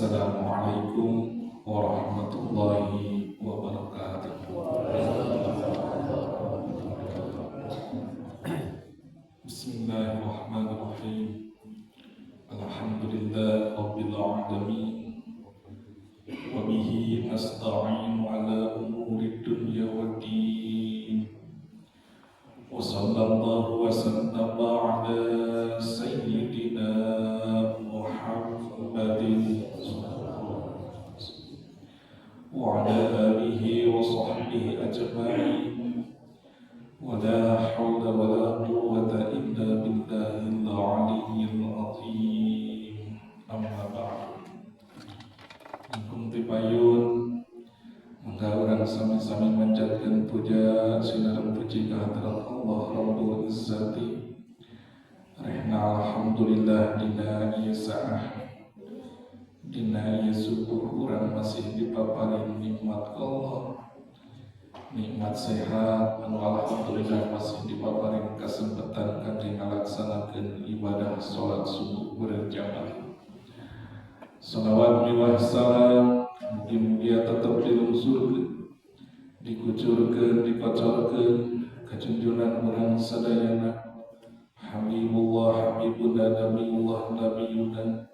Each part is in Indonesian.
Assalamualaikum warahmatullahi wabarakatuh. Bismillahirrahmanirrahim. Alhamdulillah rabbil alamin. Wa bihi nasta'inu ala umuri dunya waddin. Wa sallallahu wa sallama ala sayyidina Muhammadin wa ala alihi wa sahbihi ajma'in. Wa la hawla wa la quwwata illa billahil aliyyil azim. Amma ba'd. Ingkung tipayun mangga urang sami-sami manjatkeun puja sinareng puji ka hadrat Allah Rabbul Izzati. Rehna alhamdulillah dina ieu saah dina ieu subuh urang masih dipaparin nikmat Allah, nikmat sehat anu alhamdulillah masih dipaparin kesempatan kangge ngalaksanakeun ibadah salat subuh berjamaah. Salawat miwah salam mugi-mugi tetep dilungsurkeun, dikucurkeun, dipacorkeun ka junjungan urang sadayana Habibullah, Habibuna, Nabiullah, Nabiyuna,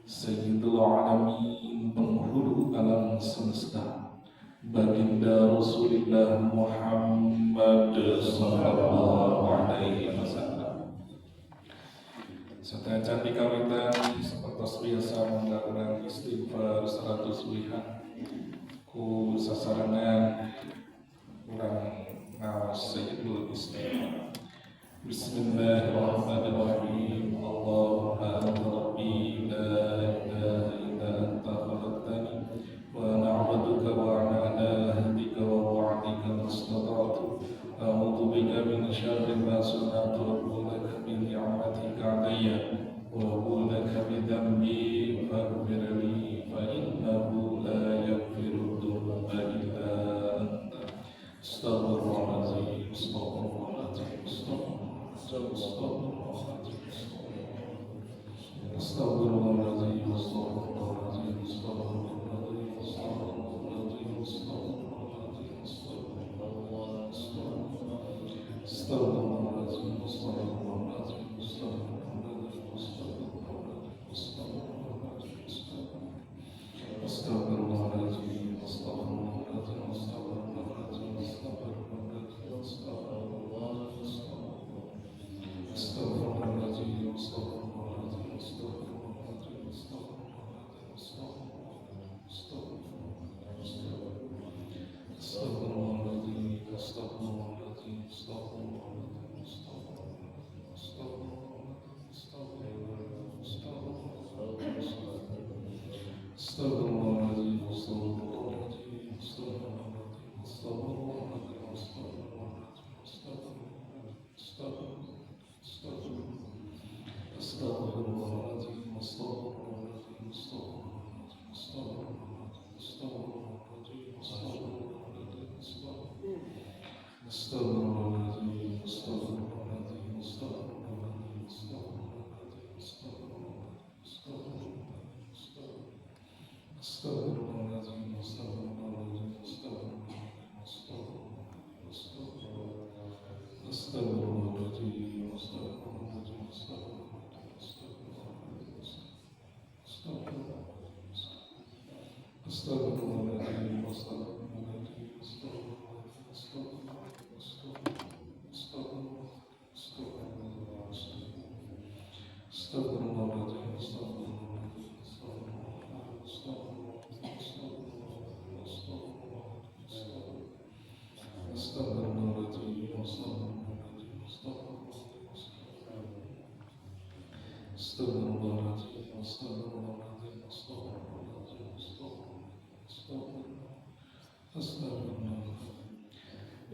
Sayyidul Alamin, penghulu alam semesta, baginda Rasulullah Muhammad sallallahu alaihi wasallam. Satecan dikawitan sapertos biasa mangga urang istighfar 100 wihan ku sasarangan urang ngaos sayyidul istighfar. Bismillahirrahmanirrahim. Allahumma anta rabbi la ilaha illa anta khalaqtani wa na'buduka wa ala ahdika wa wa'dika mastata'tu. A'udzu bika min syarri ma sana'tu wa a'udzu laka min ni'matika 'alayya wa a'udzu laka min dhanbi faghfir li fa innahu la yaghfiru dhunuba illa anta. Astaghfirullahaladzim, astaghfirullahaladzim, astaghfirullahaladzim, astaghfirullahaladzim,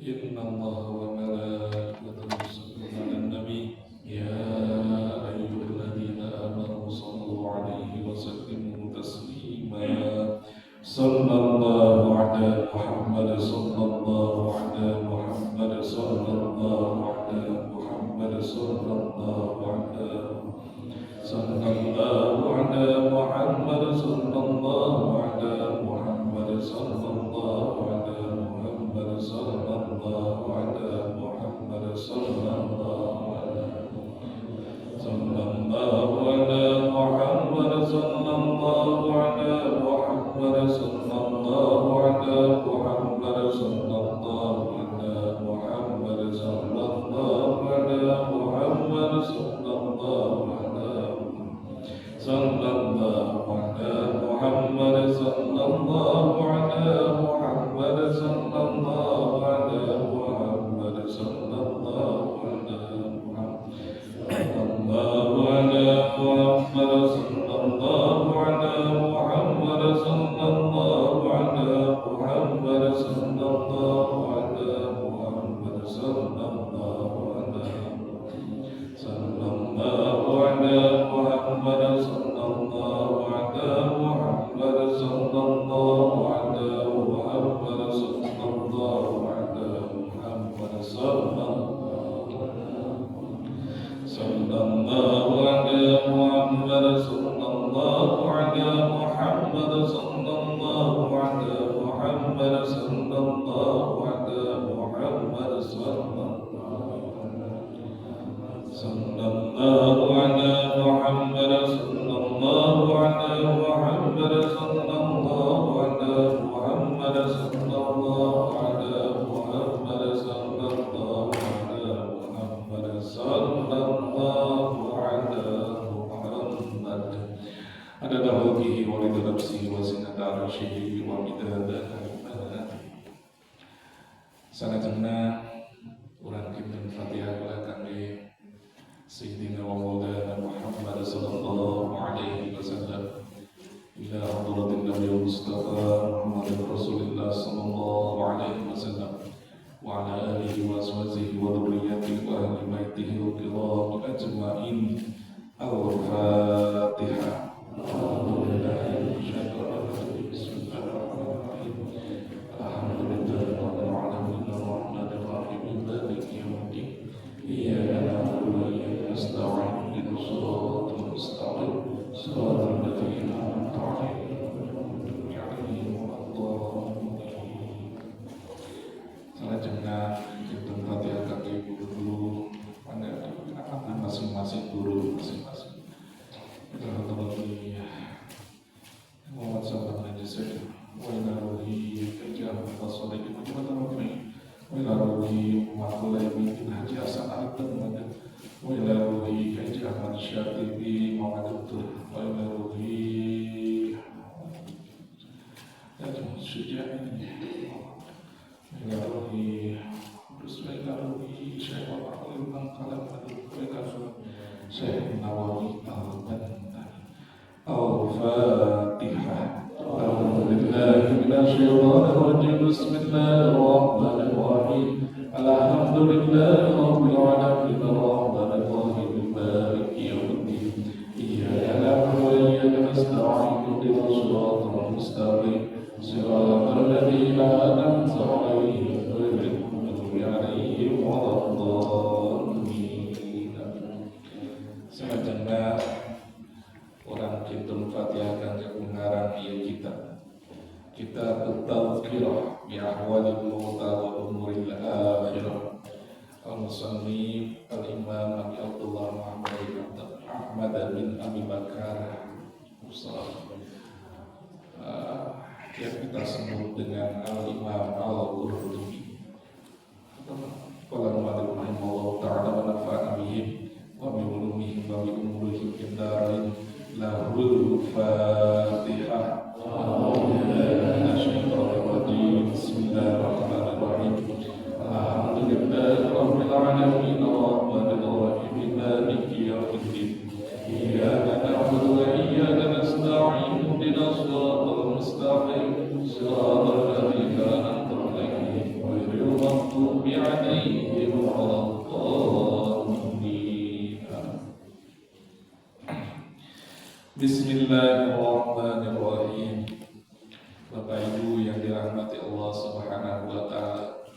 Inna Allah wa malaikatahu yusalluna 'alan nabi ya ayyuhalladzina amanu sallu 'alaihi wa sallimu taslima. Sallallahu ala Muhammad, sallallahu ala Muhammad, sallallahu ala Muhammad, sallallahu ala Muhammad, sallallahu ala Muhammad, sallallahu Salajengna urang kinten Fatihah kula kangge Sayyidina wa Maulana Muhammad sallallahu alaihi wasallam ila hadratin Nabi Mustafa Muhammad Rasulullah sallallahu alaihi wasallam wa ala alihi wa ashabihi wa dhurriyyatihi wa ahli baitihi al-kiram ajma'in. Al-Fatihah. Masing-masing guru masing-masing. Muhammad sallallahu alaihi wasallam wa ila ruhi kajam fasali kutubatami wa ila ruhi makulai min haji asanat wa ila ruhi kajam syatibi Muhammad wa ila ruhi kajam syuja'in wa ila ruhi Bismillahirrahmanirrahim. Syekh Al-Qalam Syekh Nawawi Al-Bantani. Al-Fatihah. A'udzu billahi minasy syaithanir rajim. Bismillahirrahmanirrahim. Alhamdulillahi rabbil alamin arrahmanir rahim maliki yaumiddin. Iyyaka na'budu wa iyyaka nasta'in ihdinas siratal mustaqim. Siratal ladzina an'amta 'alaihim Salajengna orang kintun Fatihah kangge pengarang ieu kita Tazkirah bi ahwalil mauta wa umuril akhirah. Al-Musannif Al-Imam Abi Abdullah Ahmad bin Abi Bakar yang kita sebut dengan Al-Imam Al-Qurtubi. Qala Malik rahimahullah ta'ala wa nafa'ana bihim wa bi ulumihim wa bi umurihim fid darain. Lahul Fatihah. Bismillahirrahmanirrahim. Alhamdulillahi rabbil alamin arrahmanir rahim maliki yaumiddin. Iyyaka na'budu wa iyyaka nasta'in ihdinas siratal mustaqim siratal ladzina an'amta 'alaihim ghairil maghdubi 'alaihim waladdallin. Bismillahirrahmanirrahim. Bapak Ibu yang dirahmati Allah Subhanahu wa taala.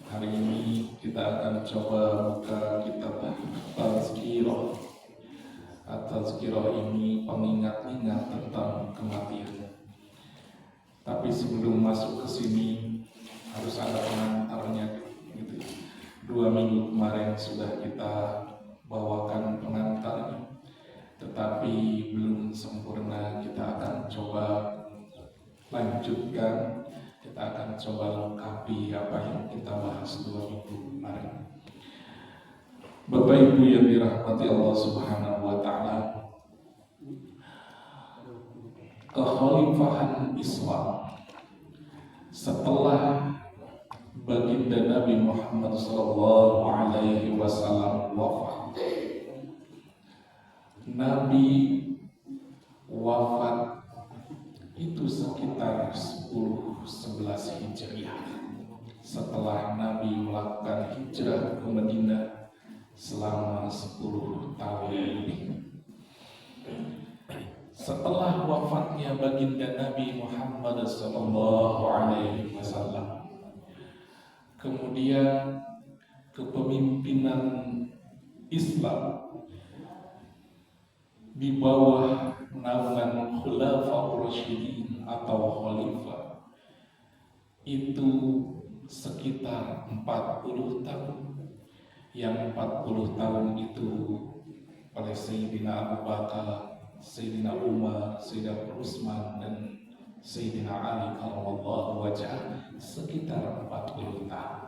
Hari ini kita akan coba buka kitab Tazkirah. Tazkirah ini pengingat-ingat tentang kematian. Tapi sebelum masuk ke sini harus ada pengantarnya gitu. 2 minggu kemarin sudah kita bawakan pengantarnya. Tetapi belum sempurna, kita akan coba lanjutkan, kita akan coba lengkapi apa yang kita bahas 2 minggu kemarin. Bapak Ibu yang dirahmati Allah Subhanahu wa taala, kekhalifahan Islam setelah baginda Nabi Muhammad sallallahu alaihi wasallam wafat. Nabi wafat itu sekitar 10-11 Hijriah. setelah Nabi melakukan hijrah ke Madinah selama 10 tahun lebih. Setelah wafatnya baginda Nabi Muhammad SAW, kemudian kepemimpinan Islam di bawah naungan Khulafaur Rasyidin atau Khalifah itu sekitar 40 tahun. Yang 40 tahun itu oleh Sayyidina Abu Bakar, Sayyidina Umar, Sayyidina Utsman, dan Sayyidina Ali karramallahu wajhah, sekitar 40 tahun.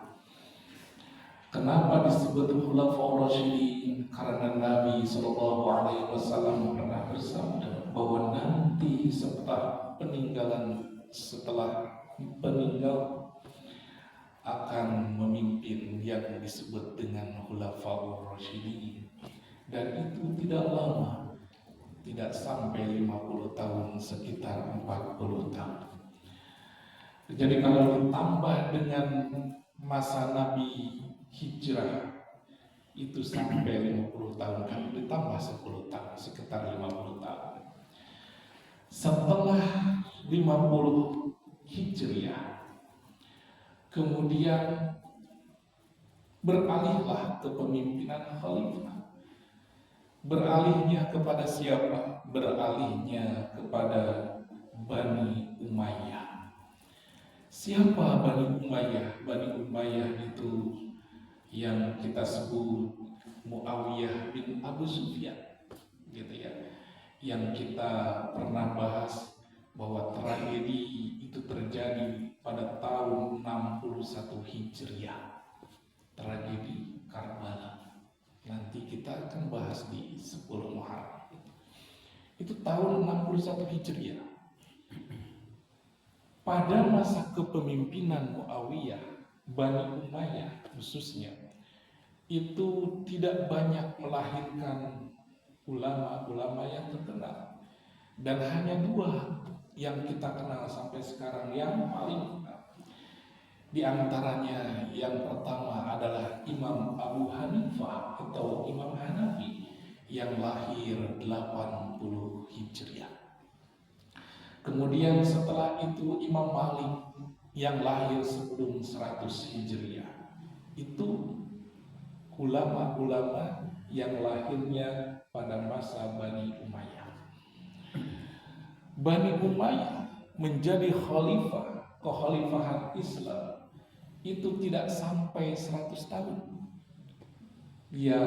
Kenapa disebut Khulafaur Rasyidin? Karena Nabi SAW pernah bersabda bahwa nanti setelah peninggal akan memimpin yang disebut dengan Khulafaur Rasyidin, dan itu tidak lama, tidak sampai 50 tahun, sekitar 40 tahun. Jadi kalau ditambah dengan masa Nabi hijrah itu sampai 50 tahun, kan ditambah 10 tahun, sekitar 50 tahun. Setelah 50 Hijriah, kemudian beralihlah kepemimpinan khalifah. Beralihnya kepada siapa? Beralihnya kepada Bani Umayyah. Siapa Bani Umayyah? Bani Umayyah itu yang kita sebut Muawiyah bin Abu Sufyan, gitu ya. Yang kita pernah bahas bahwa tragedi itu terjadi pada tahun 61 Hijriah, tragedi Karbala. Nanti kita akan bahas di 10 Muharram. Itu tahun 61 Hijriah. Pada masa kepemimpinan Muawiyah, Bani Umayyah khususnya, itu tidak banyak melahirkan ulama-ulama yang terkenal, dan hanya 2 yang kita kenal sampai sekarang yang paling kenal. Di antaranya yang pertama adalah Imam Abu Hanifah atau Imam Hanafi yang lahir 80 Hijriah. Kemudian setelah itu Imam Malik yang lahir sebelum 100 Hijriah. Itu ulama-ulama yang lahirnya pada masa Bani Umayyah. Bani Umayyah menjadi khalifah, kekhalifahan Islam itu tidak sampai 100 tahun. Dia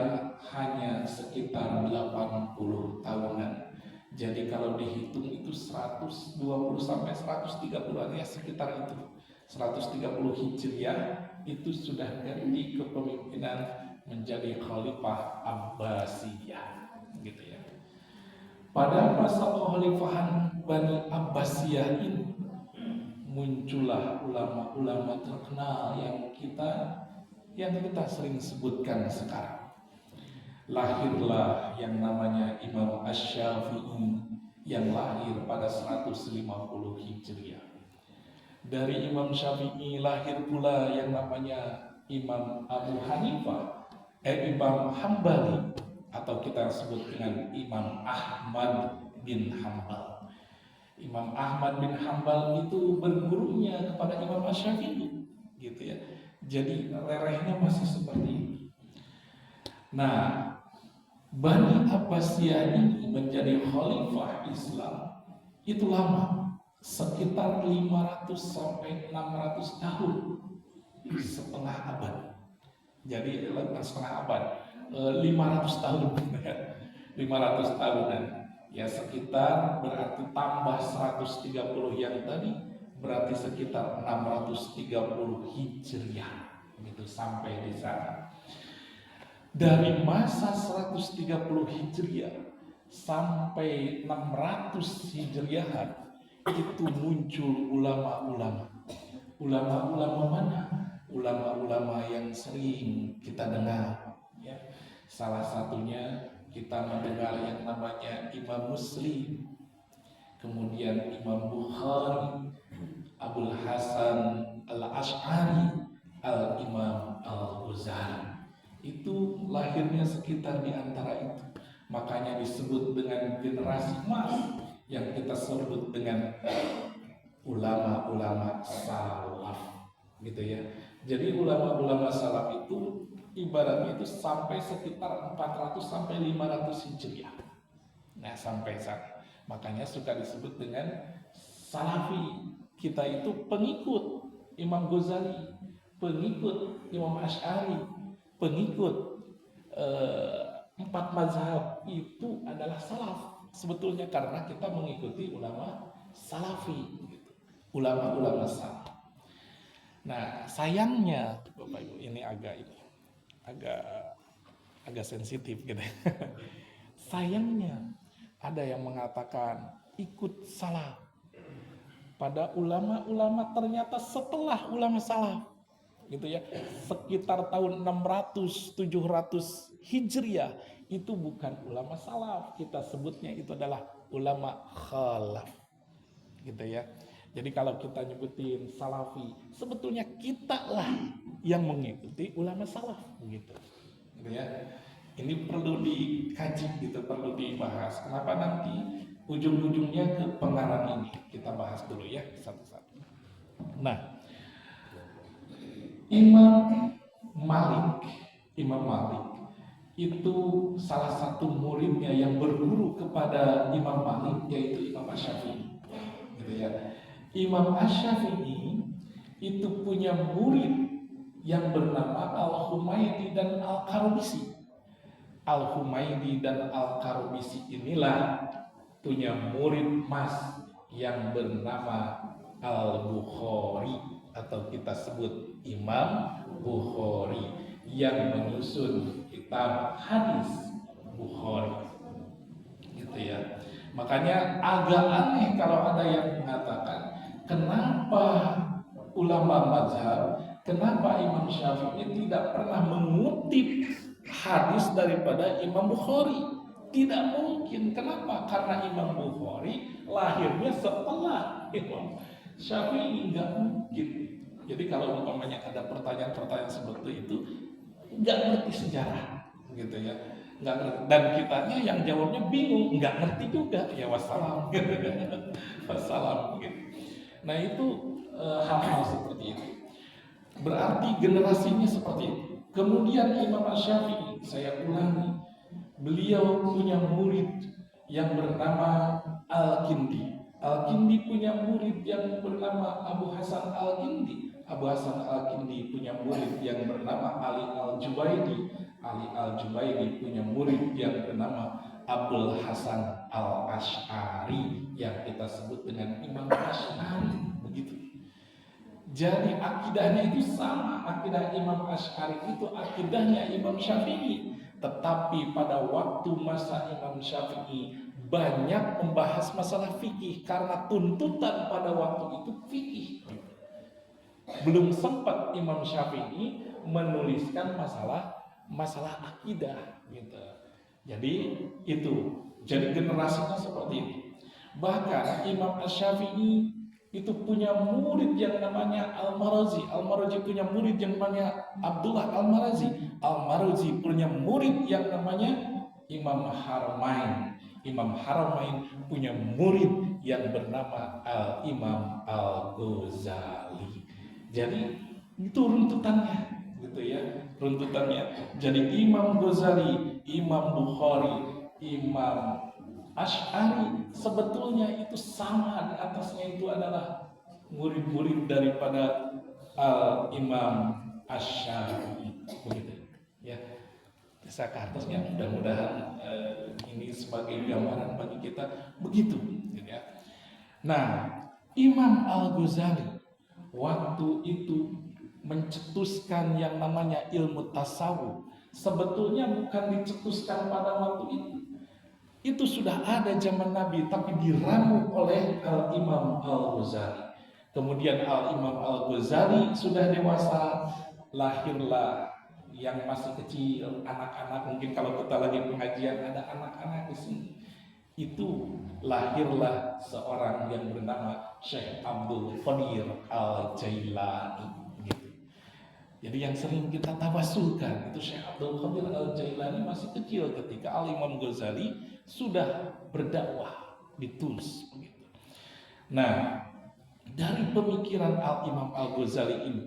hanya sekitar 80 tahunan. Jadi kalau dihitung itu 120 sampai 130, ya sekitar itu. 130 Hijriah itu sudah ganti kepemimpinan menjadi Khalifah Abbasiyah, gitu ya. Pada masa kekhalifahan Bani Abbasiyah ini muncullah ulama-ulama terkenal yang kita sering sebutkan sekarang. Lahirlah yang namanya Imam Asy-Syafi'i yang lahir pada 150 Hijriah. Dari Imam Syafi'i lahir pula yang namanya Imam Abu Hanifah, Imam Hambali, atau kita sebut dengan Imam Ahmad bin Hambal. Imam Ahmad bin Hambal itu bergurunya kepada Imam Asy-Syafi'i, gitu ya. Jadi lerehnya masih seperti ini. Nah, Bani Abbasiyah ini menjadi khalifah Islam itu lama, sekitar 500 sampai 600 tahun, setengah abad. Jadi setengah abad, 500 tahun, 500 tahunan. Ya sekitar berarti tambah 130 yang tadi, berarti sekitar 630 Hijriah, gitu sampai di sana. Dari masa 130 Hijriah sampai 600 Hijriahan itu muncul ulama-ulama. Ulama-ulama mana? Ulama-ulama yang sering kita dengar, ya. Salah satunya kita mendengar yang namanya Imam Muslim, kemudian Imam Bukhari, Abul Hasan Al-Asy'ari, Al-Imam Al-Ghazali. Itu lahirnya sekitar di antara itu. Makanya disebut dengan generasi emas yang kita sebut dengan ulama-ulama salaf, gitu ya. Jadi ulama-ulama salaf itu ibaratnya itu sampai sekitar 400 sampai 500 Hijriah. Nah, sampai sana. Makanya suka disebut dengan salafi. Kita itu pengikut Imam Ghazali, pengikut Imam Asy'ari, pengikut empat mazhab itu adalah salaf. Sebetulnya karena kita mengikuti ulama salafi, gitu. Ulama-ulama salaf. Nah, sayangnya Bapak Ibu, ini agak agak sensitif gitu. Sayangnya ada yang mengatakan ikut salaf pada ulama-ulama ternyata setelah ulama salaf, gitu ya, sekitar tahun 600 700 Hijriah itu bukan ulama salaf, kita sebutnya itu adalah ulama khalaf, gitu ya. Jadi kalau kita nyebutin salafi, sebetulnya kita lah yang mengikuti ulama salaf, begitu ya. Ini perlu dikaji, gitu, perlu dibahas. Kenapa nanti ujung-ujungnya ke pengarang ini? Kita bahas dulu ya satu-satu. Nah, Imam Malik itu salah satu muridnya yang berguru kepada Imam Malik, yaitu Imam Asy-Syafi'i, gitu ya. Imam Asy-Syafi'i itu punya murid yang bernama Al-Humaydi dan Al-Karubisi. Al-Humaydi dan Al-Karubisi inilah punya murid mas yang bernama Al-Bukhari, atau kita sebut Imam Bukhari, yang menyusun kitab hadis Bukhari, gitu ya. Makanya agak aneh kalau ada yang mengatakan kenapa ulama mazhab, kenapa Imam Syafi'i tidak pernah mengutip hadis daripada Imam Bukhari. Tidak mungkin. Kenapa? Karena Imam Bukhari lahirnya setelah Imam Syafi'i. Nggak mungkin. Jadi kalau umpamanya ada pertanyaan-pertanyaan seperti itu, nggak ngerti sejarah, gitu ya. Nggak ngerti. Dan kitanya yang jawabnya bingung, nggak ngerti juga. Ya wassalam. Wassalam. Gitu. Nah itu hal-hal seperti itu. Berarti generasinya seperti itu. Kemudian Imam Asy-Syafi'i, saya ulangi, beliau punya murid yang bernama Al-Kindi. Al-Kindi punya murid yang bernama Abu Hasan Al-Kindi. Abu Hasan Al-Kindi punya murid yang bernama Ali Al-Jubaidi. Ali Al-Jubaidi punya murid yang bernama Abdul Hasan Al-Asy'ari, yang kita sebut dengan Imam Asy'ari, begitu. Jadi akidahnya itu sama. Akidah Imam Asy'ari itu akidahnya Imam Syafi'i. Tetapi pada waktu masa Imam Syafi'i banyak membahas masalah fikih, karena tuntutan pada waktu itu fikih. Belum sempat Imam Syafi'i menuliskan masalah akidah, gitu. Jadi itu. Jadi generasinya seperti itu. Bahkan Imam Asy-Syafi'i itu punya murid yang namanya Al-Marazi. Al-Marazi punya murid yang namanya Abdullah Al-Marazi. Al-Marazi punya murid yang namanya Imam Haramain. Imam Haramain punya murid yang bernama Al-Imam Al-Ghazali. Jadi itu runtutannya, gitu ya, runtutannya. Jadi Imam Ghazali, Imam Bukhari, Imam Asy'ari sebetulnya itu sama, di atasnya itu adalah murid-murid daripada Imam Asy'ari, begitu ya. Bisa ke atasnya, mudah-mudahan ini sebagai gambaran bagi kita, begitu, gitu ya. Nah, Imam Al-Ghazali waktu itu mencetuskan yang namanya ilmu tasawuf. Sebetulnya bukan dicetuskan pada waktu itu sudah ada zaman Nabi, tapi diramu oleh Al-Imam Al-Ghazali. Kemudian Al-Imam Al-Ghazali sudah dewasa, lahirlah yang masih kecil, anak-anak. Mungkin kalau kita lagi pengajian ada anak-anak di sini. Itu lahirlah seorang yang bernama Syekh Abdul Qadir Al-Jailani, gitu. Jadi yang sering kita tawasulkan itu Syekh Abdul Qadir Al-Jailani masih kecil ketika Al-Imam Ghazali sudah berdakwah di Tunis begitu. Nah, dari pemikiran Al-Imam Al-Ghazali ini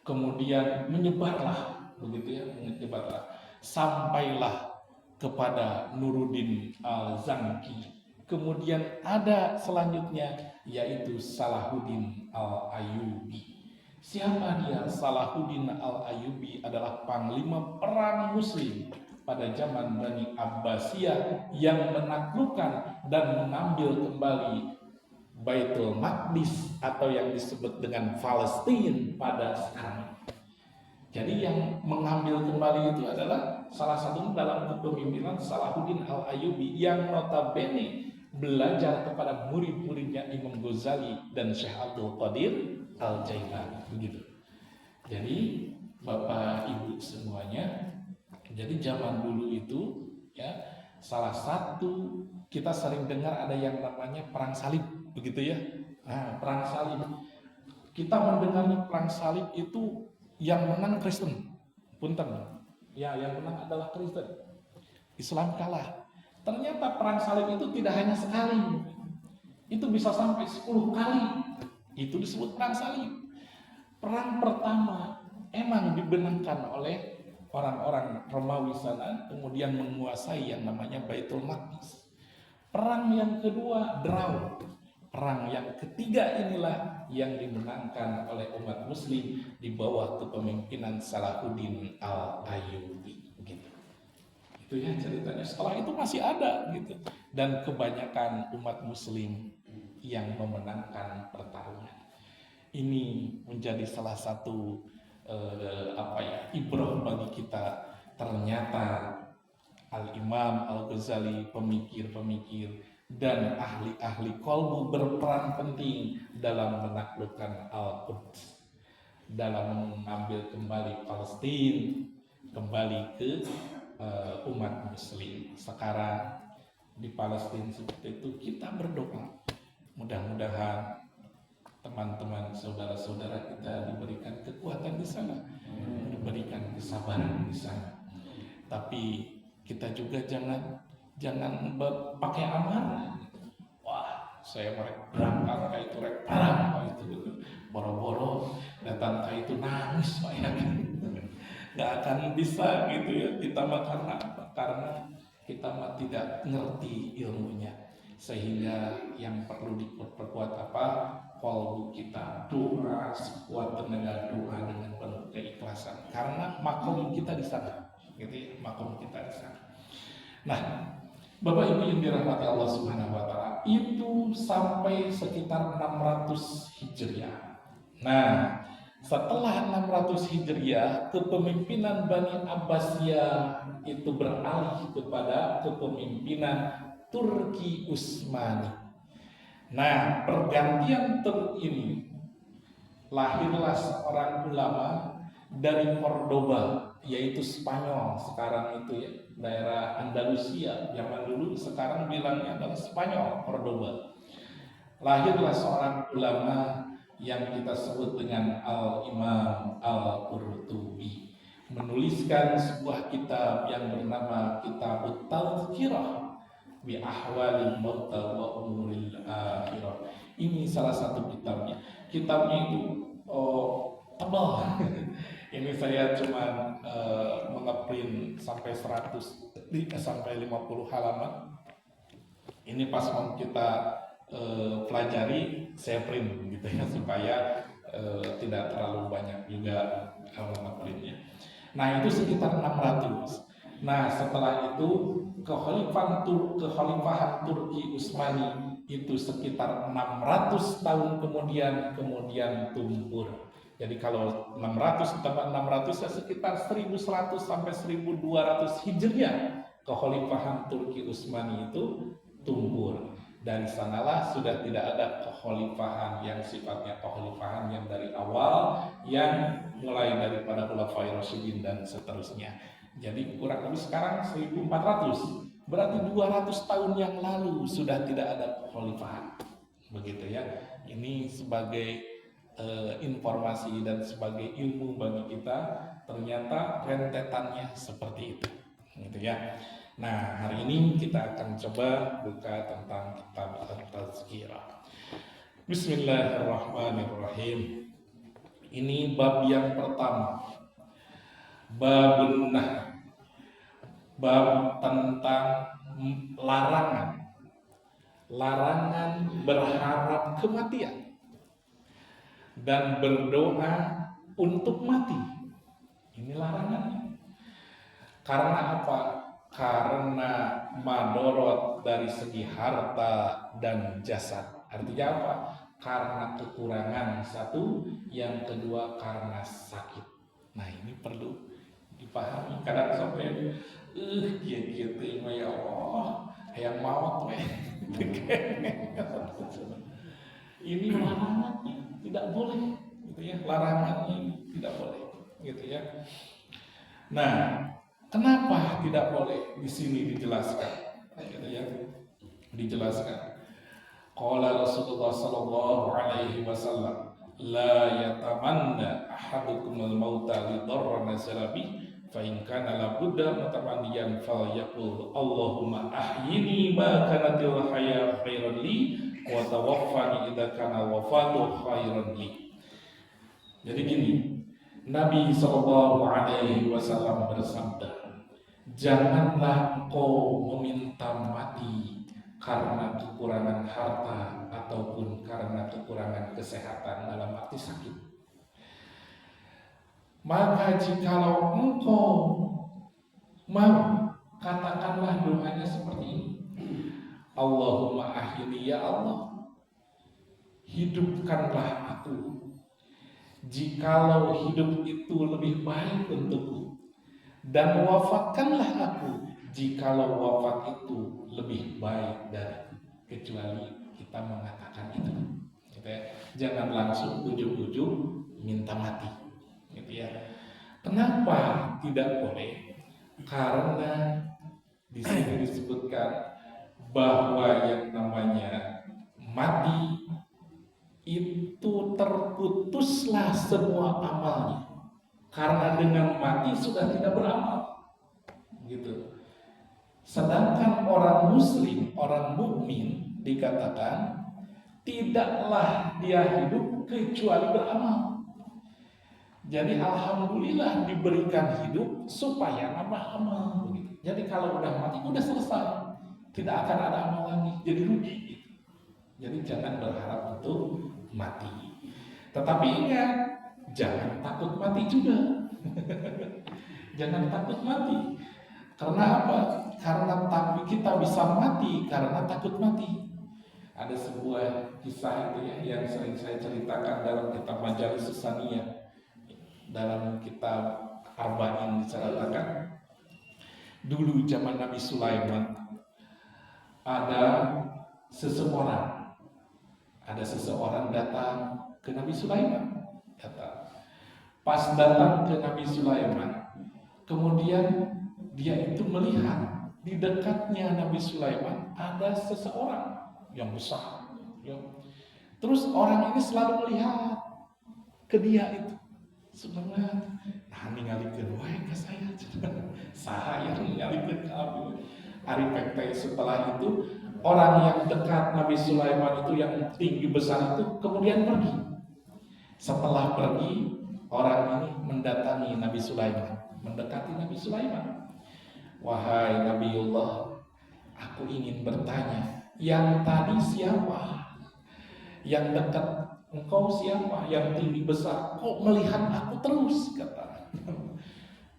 kemudian menyebarlah begitu ya, menyebarlah sampailah kepada Nuruddin Al-Zanki. Kemudian ada selanjutnya yaitu Salahuddin Al-Ayyubi. Siapa dia? Salahuddin Al-Ayyubi adalah panglima perang muslim pada zaman Bani Abbasiyah yang menaklukkan dan mengambil kembali Baitul Maqdis atau yang disebut dengan Palestina pada sekarang. Jadi yang mengambil kembali itu adalah salah satu dalam kepemimpinan Salahuddin Al-Ayyubi yang notabene belajar kepada murid-muridnya Imam Ghazali dan Syekh Abdul Qadir Al-Jailani begitu. Jadi Bapak Ibu semuanya, jadi zaman dulu itu ya salah satu kita sering dengar ada yang namanya perang salib begitu ya. Nah, perang salib. Kita mendengarnya perang salib itu yang menang Kristen. Punten. Ya, yang menang adalah Kristen. Islam kalah. Ternyata perang salib itu tidak hanya sekali. Itu bisa sampai 10 kali. Itu disebut perang salib. Perang pertama emang dibenangkan oleh orang-orang Romawi sana, kemudian menguasai yang namanya Baitul Maqdis. Perang yang kedua draw. Perang yang ketiga inilah yang dimenangkan oleh umat muslim di bawah kepemimpinan Salahuddin Al-Ayyubi gitu. Itu ya ceritanya. Setelah itu masih ada gitu. Dan kebanyakan umat muslim yang memenangkan pertarungan. Ini menjadi salah satu ibrah bagi kita. Ternyata Al-Imam Al-Ghazali, pemikir-pemikir dan ahli-ahli qalbu berperan penting dalam menaklukkan Al-Quds, dalam mengambil kembali Palestina kembali ke umat muslim. Sekarang di Palestina seperti itu, kita berdoa mudah-mudahan teman-teman saudara-saudara kita diberikan kekuatan di sana, diberikan kesabaran di sana. Tapi kita juga jangan pakai amarah. Wah, saya berangkat kayak itu parah itu boro-boro datang kayak itu nangis Pak ya. Nggak akan bisa gitu ya kita mah karena kita mah tidak ngerti ilmunya, sehingga yang perlu diperkuat apa? Qalbu kita, doa, sekuat tenaga doa dengan penuh keikhlasan, karena makom kita di sana gitu ya, makom kita di sana. Nah, Bapak Ibu yang dirahmati Allah Subhanahu wa taala, itu sampai sekitar 600 Hijriah. Nah, setelah 600 Hijriah, kepemimpinan Bani Abbasiyah itu beralih kepada kepemimpinan Turki Utsmani. Nah, pergantian ini lahirlah seorang ulama dari Cordoba, yaitu Spanyol sekarang itu ya, daerah Andalusia zaman dulu, sekarang bilangnya adalah Spanyol, Cordoba. Lahirlah seorang ulama yang kita sebut dengan Al-Imam Al-Qurtubi, menuliskan sebuah kitab yang bernama Kitabut Tadhkirah bi Ahwalil Mauta wa Umuril Akhirah. Ini salah satu kitabnya. Kitabnya itu tebal. Ini saya cuma mengeprint sampai 50 halaman. Ini pas mau kita pelajari, saya print gitu ya, supaya tidak terlalu banyak juga mengeprintnya. Nah, itu sekitar 600. Nah, setelah itu kekhalifahan Turki Utsmani itu sekitar 600 tahun kemudian tumpur. Jadi kalau 600 tambah 600 ya sekitar 1100 sampai 1200 Hijriah, kekhalifahan Turki Utsmani itu tumpur. Dari sanalah sudah tidak ada kekhalifahan yang sifatnya kekhalifahan yang dari awal, yang mulai daripada Khulafair Rasyidin dan seterusnya. Jadi kurang lebih sekarang 1400, berarti 200 tahun yang lalu sudah tidak ada kekhalifahan. Begitu ya. Ini sebagai informasi dan sebagai ilmu bagi kita, ternyata rentetannya seperti itu, gitu ya. Nah, hari ini kita akan coba buka tentang kitab At-Tazkirah. Bismillahirrahmanirrahim. Ini bab yang pertama, babun nah, bab tentang larangan berharap kematian dan berdoa untuk mati. Ini larangannya. Karena apa? Karena madorot dari segi harta dan jasad. Artinya apa? Karena kekurangan satu, yang kedua karena sakit. Nah, ini perlu dipahami. Kadang sampai gitu ya Allah, yang maut ini larangannya tidak boleh, gitu ya. Larangannya ini tidak boleh, gitu ya. Nah, kenapa tidak boleh? Di sini dijelaskan, gitu ya. Dijelaskan. Qala Rasulullah sallallahu alaihi wasallam, la yatamanna ahadukum al-mauta li darra nazala bi fa in kana la budda mutamanniyan falyaqul Allahumma ahyini ma kanatil haya khairan li wa tawaffani idza kana wafatu khairan li. Jadi gini, Nabi sallallahu alaihi wasallam bersabda, janganlah engkau meminta mati karena kekurangan harta ataupun karena kekurangan kesehatan dalam arti sakit. Maka jikalau engkau mau, katakanlah doanya seperti ini. Allahumma ahyini, ya Allah, hidupkanlah aku jikalau hidup itu lebih baik untukku, dan wafatkanlah aku jikalau wafat itu lebih baik dari, kecuali kita mengatakan itu, gitu ya. Jangan langsung ujung-ujung minta mati, gitu ya. Kenapa tidak boleh? Karena di sini disebutkan bahwa yang namanya mati itu terputuslah semua amalnya, karena dengan mati sudah tidak beramal, gitu. Sedangkan orang muslim, orang mukmin dikatakan tidaklah dia hidup kecuali beramal. Jadi alhamdulillah diberikan hidup supaya nambah amal. Jadi kalau udah mati udah selesai, tidak akan ada amal lagi, jadi rugi. Jadi jangan berharap untuk mati. Tetapi ingat, jangan takut mati juga. Jangan takut mati. Karena apa? Karena kita bisa mati karena takut mati. Ada sebuah kisah itu ya, yang sering saya ceritakan dalam kitab Majalis Susaniyah, dalam kitab Arba'in diceritakan. Dulu zaman Nabi Sulaiman ada seseorang datang ke Nabi Sulaiman. Pas datang ke Nabi Sulaiman, kemudian dia itu melihat di dekatnya Nabi Sulaiman ada seseorang yang besar. Terus orang ini selalu melihat ke dia itu. Sebenarnya, nah ningalikeun wae ka saya. Saya ningalikeun ka abdi. Ari pekte setelah itu orang yang dekat Nabi Sulaiman itu yang tinggi besar itu kemudian pergi. Setelah pergi, orang ini mendatangi Nabi Sulaiman, mendekati Nabi Sulaiman. Wahai Nabiullah, aku ingin bertanya, yang tadi siapa? Yang dekat engkau siapa? Yang tinggi besar, kok melihat aku terus? Kata.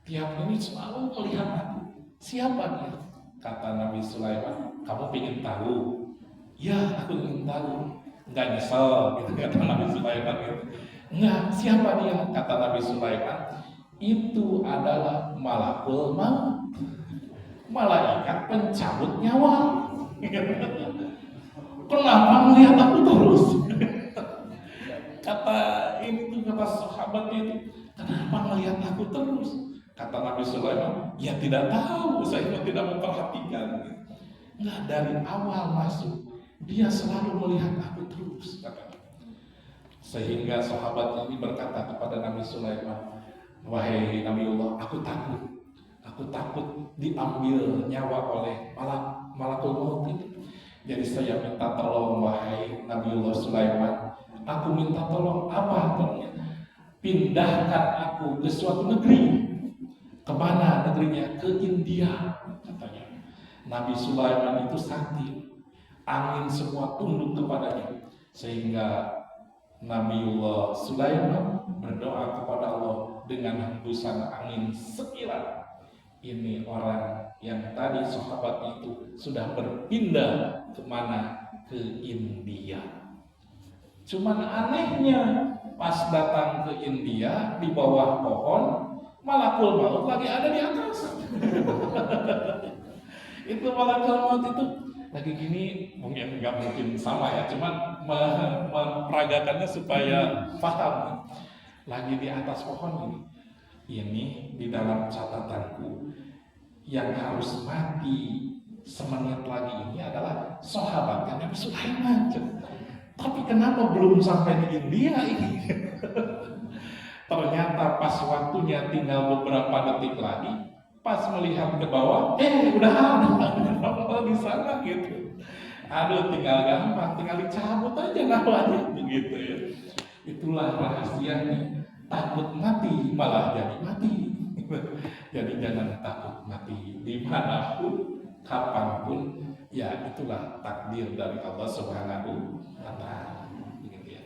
Tiap ini selalu melihat aku. Siapa dia? Kata Nabi Sulaiman, kamu ingin tahu? Ya, aku ingin tahu. Enggak nyesel, gitu kata Nabi Sulaiman. Gitu. Enggak, siapa dia? Kata Nabi Sulaiman, itu adalah malakul maut. Malaikat pencabut nyawa. Kenapa melihat aku terus? Kata sahabat itu, kenapa melihat aku terus? Kata Nabi Sulaiman, ya tidak tahu, saya tidak memperhatikan. Enggak, dari awal masuk dia selalu melihat aku terus. Kata. Sehingga sahabat ini berkata kepada Nabi Sulaiman, wahai Nabiullah, aku takut diambil nyawa oleh malakul maut ini. Jadi saya minta tolong wahai Nabiullah Sulaiman, aku minta tolong apa tolongnya? Pindahkan aku ke suatu negeri. Kemana negerinya? Ke India katanya. Nabi Sulaiman itu sakti, angin semua tunduk kepadanya, sehingga Nabiullah Sulaiman berdoa kepada Allah dengan hembusan angin sekilat. Ini orang yang tadi sahabat itu sudah berpindah kemana? Ke India. Cuman anehnya pas datang ke India di bawah pohon, malakul maut lagi ada di atas. Itu malakul maut itu lagi gini, mungkin nggak mungkin sama ya, cuman memperagakannya supaya paham. Lagi di atas pohon ini. Ini di dalam catatanku yang harus mati semenit lagi ini adalah sahabatnya Nabi Sulaiman. Tapi kenapa belum sampai di India ini? Ternyata pas waktunya tinggal beberapa detik lagi, pas melihat ke bawah, udah ada di sana gitu. Aduh, tinggal gampang, tinggal dicabut aja namanya begitu ya. Itulah rahasianya. Takut mati malah jadi mati. Jadi jangan takut mati dimanapun, kapanpun. Ya itulah takdir dari Allah Subhanahu wa Ta'ala. Begitu ya.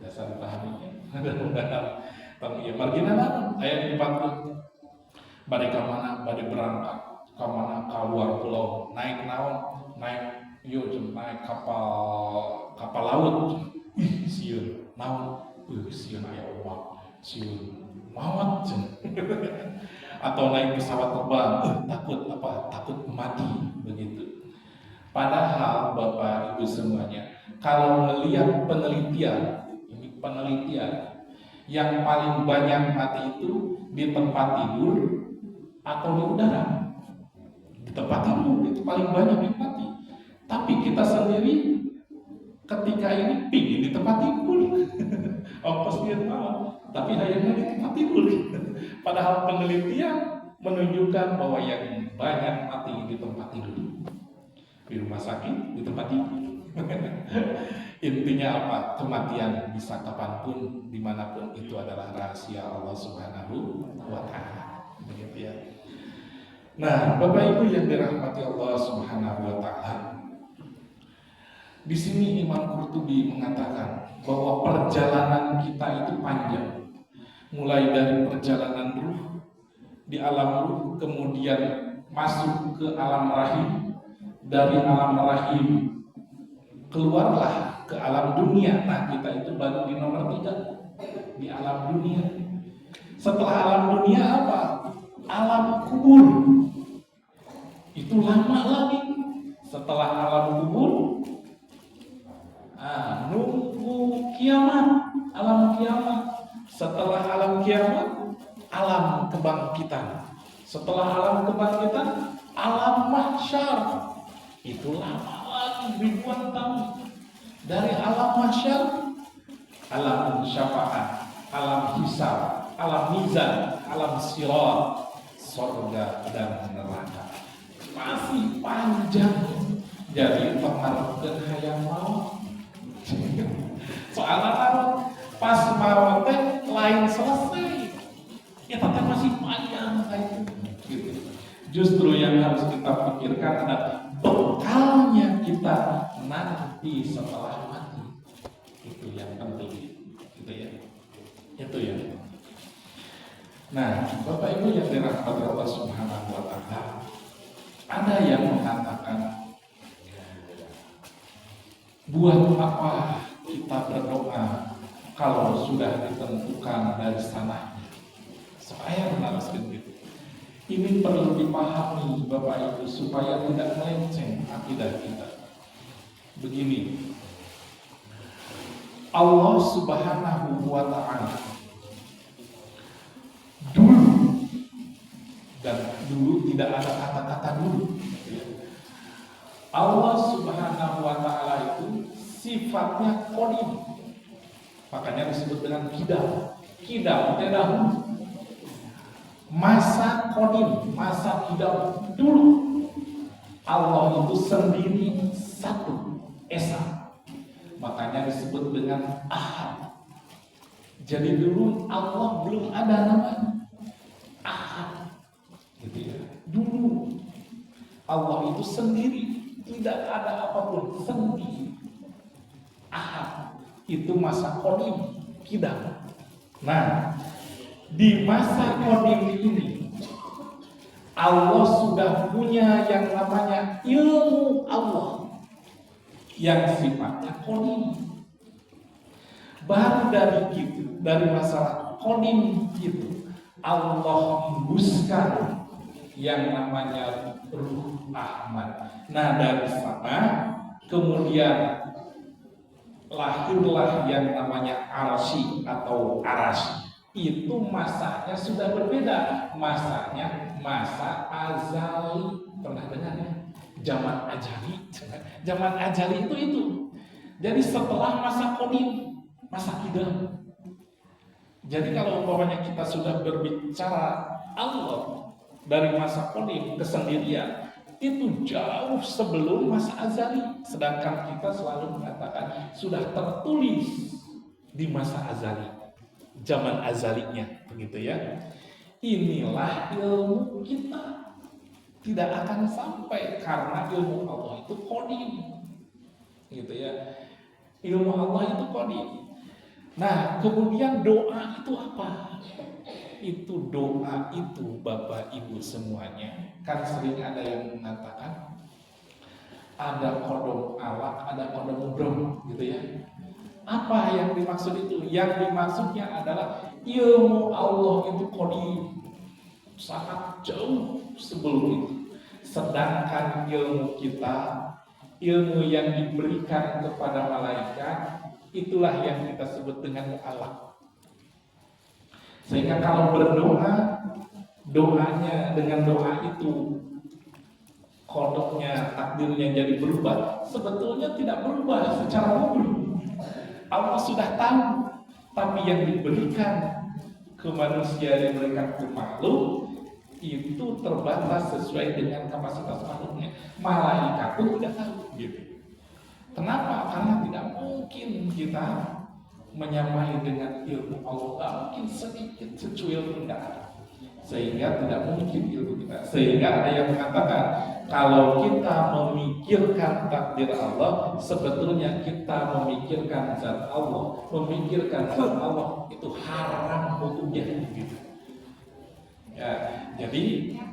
Dasar dipahaminya. Mudah-mudahan ya marginal ayat 40. Badai ke mana? Badai berangkat ke mana? Keluar pulau. Naik naon? Naik naik kapal laut. Siun naon? Siun aya uang. Siun mawat atau naik pesawat terbang, takut mati begitu. Padahal Bapak Ibu semuanya, kalau melihat penelitian yang paling banyak mati itu di tempat tidur atau di udara. Di tempat tidur itu paling banyak yang mati. Tapi kita sendiri ketika ini pingin di tempat tidur. Ongkos dia tahu, tapi hayangnya di tempat tidur. Padahal penelitian menunjukkan bahwa yang banyak mati di tempat tidur, di rumah sakit, di tempat tidur. Intinya apa? Kematian bisa kapanpun, dimanapun, itu adalah rahasia Allah Subhanahu wa Ta'ala. Begitu ya. Nah, Bapak Ibu yang dirahmati Allah Subhanahu wa Ta'ala, di sini Imam Qurtubi mengatakan bahwa perjalanan kita itu panjang, mulai dari perjalanan ruh di alam ruh, kemudian masuk ke alam rahim, dari alam rahim keluarlah ke alam dunia. Nah, kita itu baru di nomor 3, di alam dunia. Setelah alam dunia apa? Alam kubur. Itu lama lagi. Setelah alam kubur, nunggu kiamat, alam kiamat. Setelah alam kiamat, alam kebangkitan. Setelah alam kebangkitan, alam mahsyar. Itu lama lagi, ribuan tahun. Dari alam mahsyar, alam syafaat, alam hisab, alam mizan, alam sirat, surga dan neraka. Masih panjang. Jadi pengaruhkan hayang maut. Soalnya pas maut lain selesai, kita masih panjang kayak gitu. Justru yang harus kita pikirkan adalah bekalnya kita nanti setelah mati. Itu yang penting, gitu ya. Itu ya. Nah, Bapak Ibu yang dirahmati Allah Subhanahu wa Ta'ala, ada yang mengatakan, buat apa kita berdoa kalau sudah ditentukan dari sananya? Saya menaraskan gitu. Ini perlu dipahami Bapak Ibu supaya tidak melenceng akidah kita. Begini, Allah Subhanahu wa Ta'ala dulu tidak ada kata-kata dulu. Allah Subhanahu wa Ta'ala itu sifatnya qadim. Makanya disebut dengan kidam. Kidam dahulu. Masa kodim, masa kidam dulu. Allah itu sendiri satu, esa. Makanya disebut dengan Ahad. Jadi dulu Allah belum ada namanya Ahad. Gitu ya. Dulu Allah itu sendiri, tidak ada apapun, sendiri. Ahad. Itu masa kodim, kidam. Nah, di masa kodim ini Allah sudah punya yang namanya ilmu Allah yang sifatnya kodim. Baru dari masalah kodim itu Allah hembuskan yang namanya Ruh Ahmad. Nah, dari sana kemudian lahirlah yang namanya Arsy atau Arash. Itu masanya sudah berbeda. Masanya masa azali. Pernah dengar ya? Zaman ajali. Zaman ajali itu. Jadi setelah masa kodim, masa kidam. Jadi kalau umpamanya kita sudah berbicara Allah dari masa kodim kesendirian, itu jauh sebelum masa azali. Sedangkan kita selalu mengatakan sudah tertulis di masa azali, zaman azalinya, begitu ya. Inilah ilmu kita, tidak akan sampai karena ilmu Allah itu kodim, gitu ya. Ilmu Allah itu kodim. Nah, kemudian doa itu apa? Itu doa itu Bapak Ibu semuanya, kan sering ada yang mengatakan ada kodok alak, ada kodok mubrom, gitu ya. Apa yang dimaksud itu? Yang dimaksudnya adalah ilmu Allah itu kodim, sangat jauh sebelum itu. Sedangkan ilmu kita, ilmu yang diberikan kepada malaikat, itulah yang kita sebut dengan alak. Sehingga kalau berdoa, doanya dengan doa itu kodoknya, takdirnya jadi berubah. Sebetulnya tidak berubah secara umum. Allah sudah tahu, tapi yang diberikan ke manusia, diberikan ke makhluk, itu terbatas sesuai dengan kapasitas makhluknya. Malaikat pun tidak tahu. Gitu. Kenapa? Karena tidak mungkin kita menyamai dengan ilmu Allah, mungkin sedikit secuil pun tidak ada. Sehingga tidak mungkin ilmu kita. Sehingga ada yang mengatakan kalau kita memikirkan takdir Allah, sebetulnya kita memikirkan zat Allah, memikirkan zat Allah itu haram hukumnya. Gitu. Ya, jadi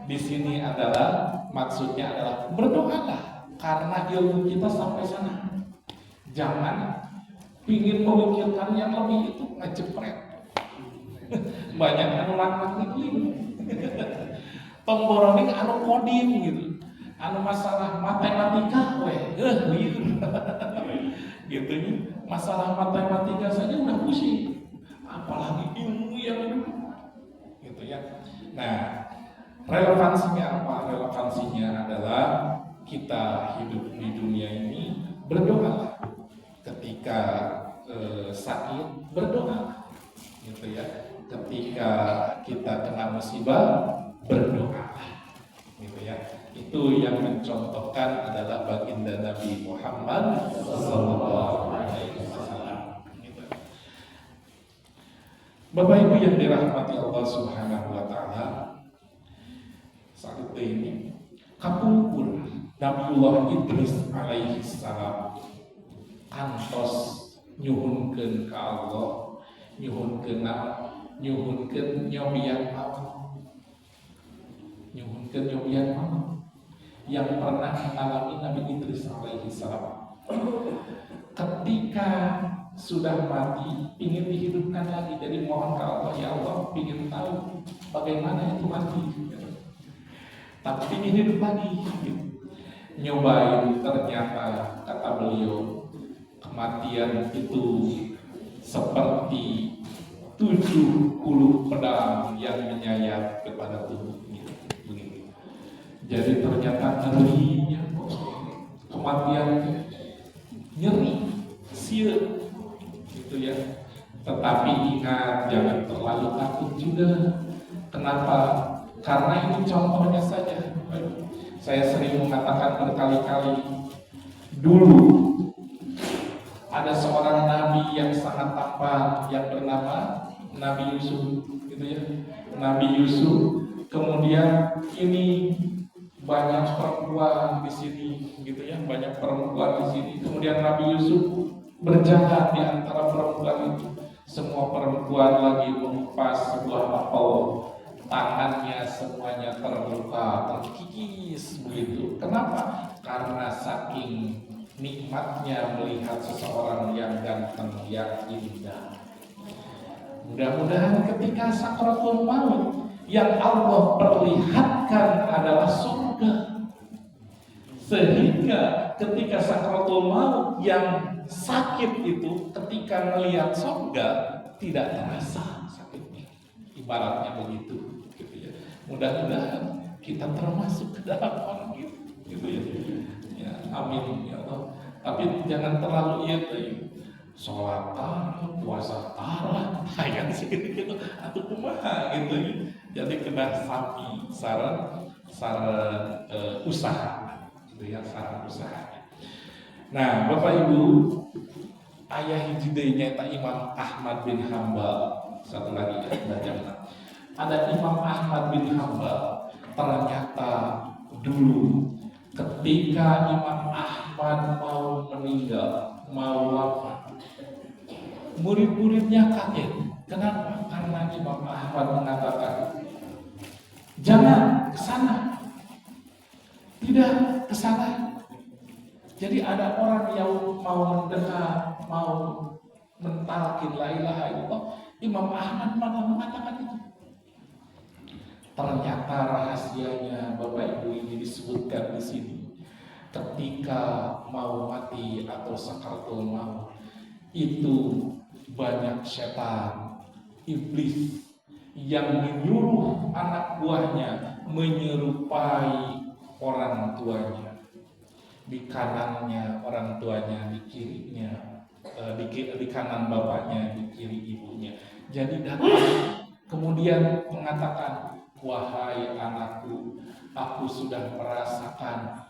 di sini adalah maksudnya adalah berdoalah karena ilmu kita sampai sana. Jangan ingin memikirkan yang lebih itu ngejepret. Banyak anu lang-lang itu. Tomboroning anu kodim gitu. Anu masalah matematika gitu. Gitu nih. Masalah matematika saja udah pusing. Apalagi ilmu yang itu. Gitu ya. Nah, relevansinya apa? Relevansinya adalah kita hidup di dunia ini berdoa. Ketika sakit berdoa, gitu ya. Ketika kita kena musibah berdoa, gitu ya. Itu yang mencontohkan adalah baginda Nabi Muhammad SAW. Gitu. Bapak Ibu yang dirahmati Allah Subhanahu Wa Taala, saat ini kapungkur Nabiullah Idris alaihi salam kantos nyuhunkeun ka Allah, nyuhunkeun nyobian maut, nyuhunkeun nyobian maut yang pernah mengalami Nabi Idris alaihi salam. Ketika sudah mati, ingin dihidupkan lagi, jadi mohon ke Allah, ya Allah, ingin tahu bagaimana itu mati, tapi ingin hidup lagi. Nyobain, ternyata kata beliau, kematian itu seperti 70 pedang yang menyayat kepada tubuhnya. Begitu. Jadi ternyata nyerinya, kematian nyeri, sieur, gitu ya. Tetapi ingat, jangan terlalu takut juga. Kenapa? Karena ini contohnya saja. Saya sering mengatakan berkali-kali, dulu ada seorang nabi yang sangat tampan yang bernama Nabi Yusuf, gitu ya. Nabi Yusuf. Kemudian ini banyak perempuan di sini, gitu ya. Banyak perempuan di sini. Kemudian Nabi Yusuf berjalan di antara perempuan itu. Semua perempuan lagi mengupas sebuah apel. Tangannya semuanya terluka, terkikis begitu. Kenapa? Karena saking nikmatnya melihat seseorang yang ganteng, yang indah. Mudah-mudahan ketika sakratul maut yang Allah perlihatkan adalah surga. Sehingga ketika sakratul maut yang sakit itu ketika melihat surga tidak terasa sakitnya. Ibaratnya begitu, gitu ya. Mudah-mudahan kita termasuk ke dalam orang itu, gitu ya. Ya, amin ya Allah. Tapi jangan terlalu sholat tara, puasa tara, kayak gitu, atau kumaha gitu ya. Jadi kena sami saran usaha, gitu ya, saran usaha. Nah, Bapak Ibu, ayah hijidainya tak Imam Ahmad bin Hambal. Satu lagi ya, ada Imam Ahmad bin Hambal. Ternyata dulu ketika Imam Ahmad mau meninggal, mau wafat, murid-muridnya kaget. Kenapa? Karena Imam Ahmad mengatakan, jangan ke sana, tidak ke sana. Jadi ada orang yang mau mendengar, mau mentalkin la ilaha illallah, Imam Ahmad malah mengatakan itu. Ternyata rahasianya Bapak Ibu ini disebutkan di sini. Ketika mau mati atau sakaratul maut, itu banyak setan, iblis yang menyuruh anak buahnya menyerupai orang tuanya. Di kanannya orang tuanya, di kirinya, di kanan bapaknya, di kiri ibunya. Jadi datang kemudian mengatakan, wahai anakku, aku sudah merasakan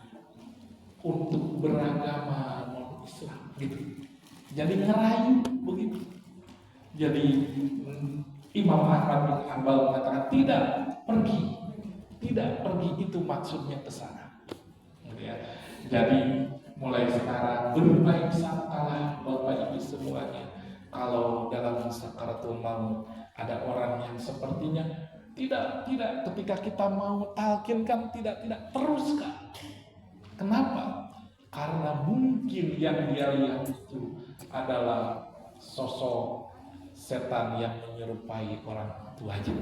untuk beragama non-Islam, gitu. Jadi ngerayu begitu. Jadi Imam Ahmad bin Hambal mengatakan tidak pergi, itu maksudnya ke sana. Gitu ya. Jadi mulai sekarang berbaik sangkalah Bapak Ibu semuanya. Kalau dalam sakaratul maut ada orang yang sepertinya tidak ketika kita mau talkinkan tidak teruskan. Kenapa? Karena mungkin yang dia lihat itu adalah sosok setan yang menyerupai orang tuanya.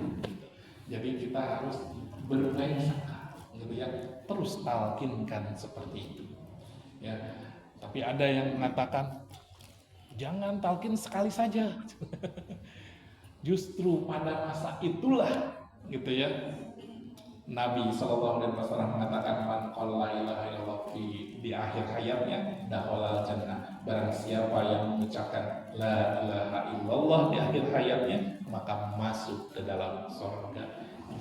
Jadi kita harus berbaik sangka, gitu ya. Terus talkinkan seperti itu. Ya. Tapi ada yang mengatakan jangan talkin sekali saja. Justru pada masa itulah, gitu ya, Nabi SAW mengatakan man qala la ilaha illallah di akhir hayatnya dakhala jannah. Barang siapa yang mengucapkan la ilaha illallah di akhir hayatnya maka masuk ke dalam surga.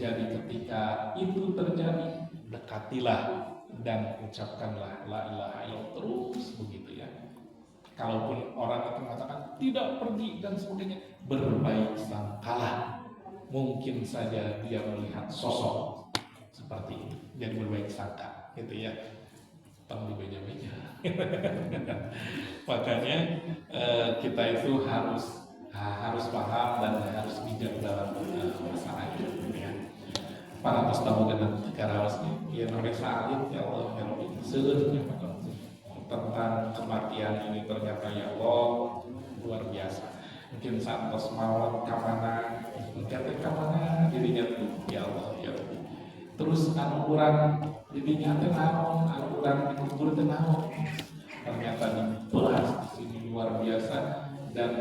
Jadi ketika itu terjadi, dekatilah dan ucapkanlah la ilaha illallah terus begitu ya. Kalaupun orang itu mengatakan tidak pergi dan sebagainya, berbaik sangkalah. Mungkin saja dia melihat sosok seperti itu. Jadi berbaik sangka, gitu ya. Tolong di meja-meja. Makanya kita itu harus paham dan harus bijak dalam masalah itu. Ya. Para tamu dan karawas ya namanya salib ya Allah ya Rabbi seluruhnya tentang kematian ini ternyata ya Allah luar biasa. Mungkin saat tos mawon kamana mungkin kamana dirinya tuh ya Allah ya Rabbi. Terus anu urang dirinya teh naon, anu urang dikubur teh naon. Ternyata dibahas di sini luar biasa dan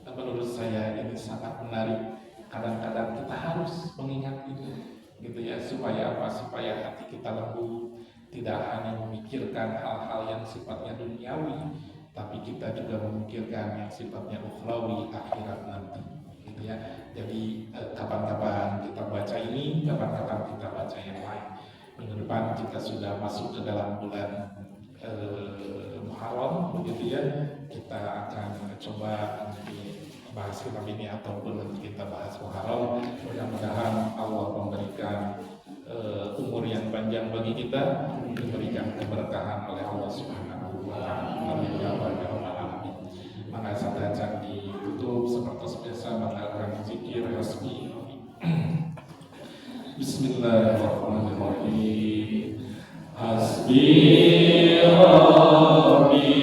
menurut saya ini sangat menarik. Kadang-kadang kita harus mengingat ini, gitu ya, supaya apa? Supaya hati kita lembut, tidak hanya memikirkan hal-hal yang sifatnya duniawi, tapi kita juga memikirkan yang sifatnya ukhrawi, akhirat nanti, gitu ya. Jadi kapan-kapan kita baca ini, kapan-kapan kita baca yang lain. Minggu depan kita sudah masuk ke dalam bulan Muharram, begitu ya. Kita akan coba bahas kitab ini ataupun kita bahas Muharram. Mudah-mudahan Allah memberikan umur yang panjang bagi kita, diberikan keberkahan oleh Allah Subhanahu wa Ta'ala. Maka saat akan ditutup seperti biasa mengadakan zikir resmi. Bismillahirrahmanirrahim. Hasbi Rabbi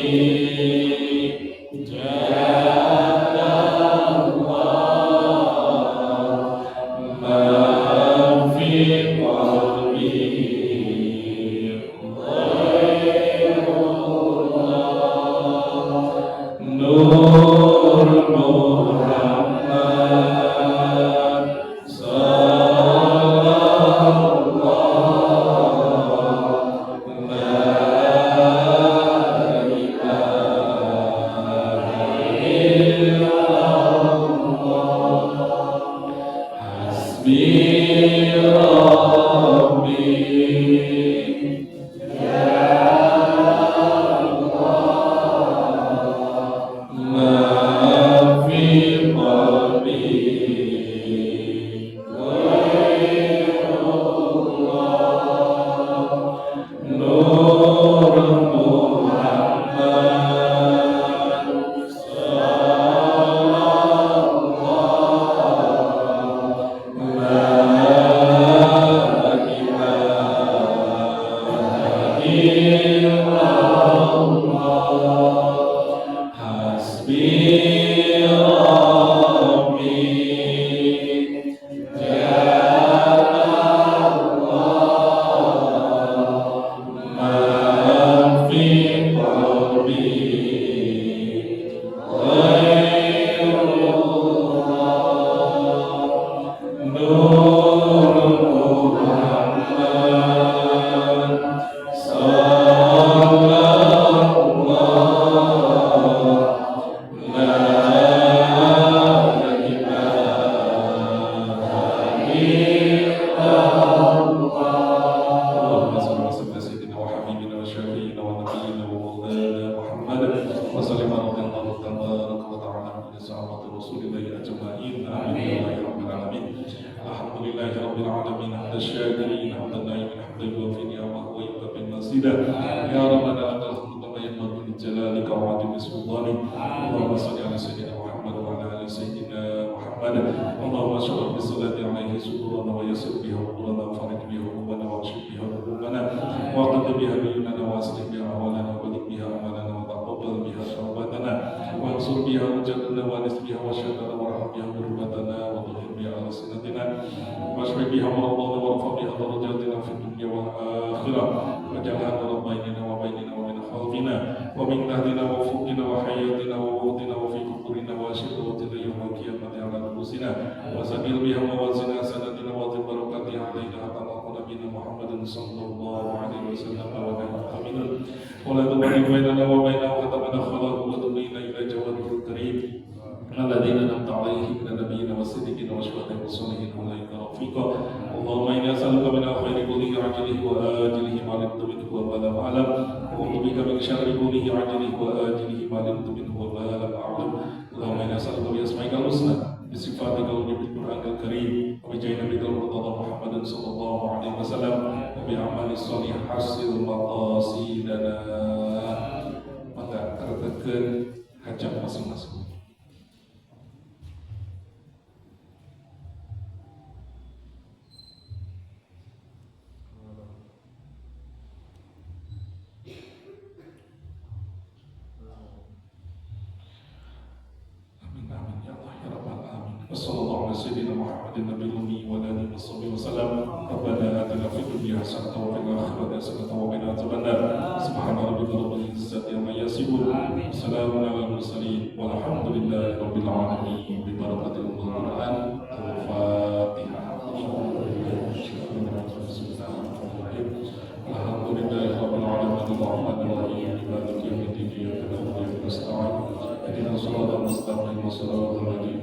Alhamdulillah, Rabbil Alamin, Ar-Rahman Ar-Rahim, Maliki Yawmiddin, Iyyaka na'budu wa iyyaka نستعين اهدنا الصراط المستقيم صراط الذين